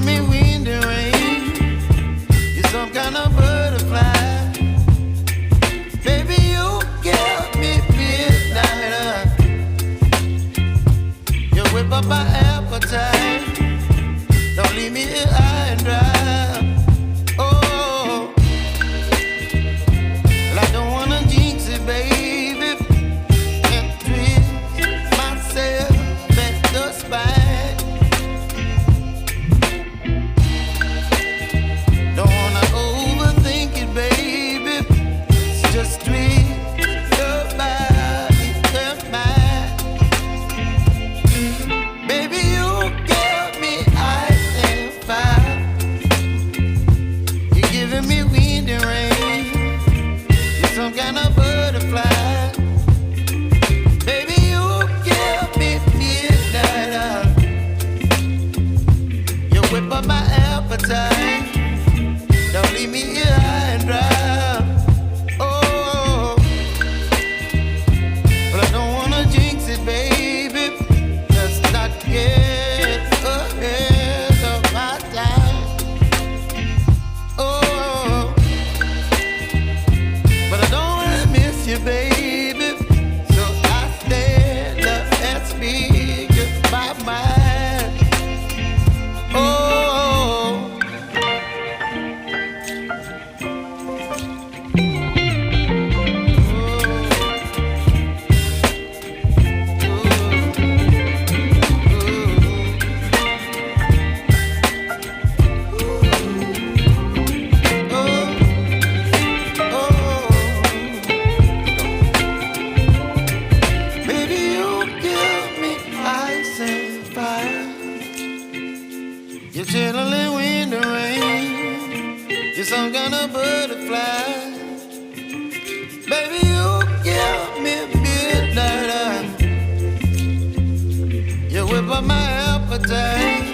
me wind and rain. You're some kind of butterfly. Baby, you give me midnight. You whip up my appetite. Don't leave me here high and dry. Oh, well, I don't wanna jinx it, baby, and twist myself at the spine. Don't wanna overthink it, baby. It's just twist your body and mine. Baby, you give me ice and fire. You're giving me wind and rain. You're some kind of butterfly. Baby, you give me midnight. You whip up my appetite. Don't leave me here high and dry. Oh, but I don't wanna jinx it, baby. Let's not get ahead of my time. Oh, but I don't wanna miss you, baby. So I stand up and speak my mind. Oh. Baby, you give me ice and fire. You're chilling wind and rain. You're some kind of butterfly. Baby, you give me midnight. You whip up my appetite.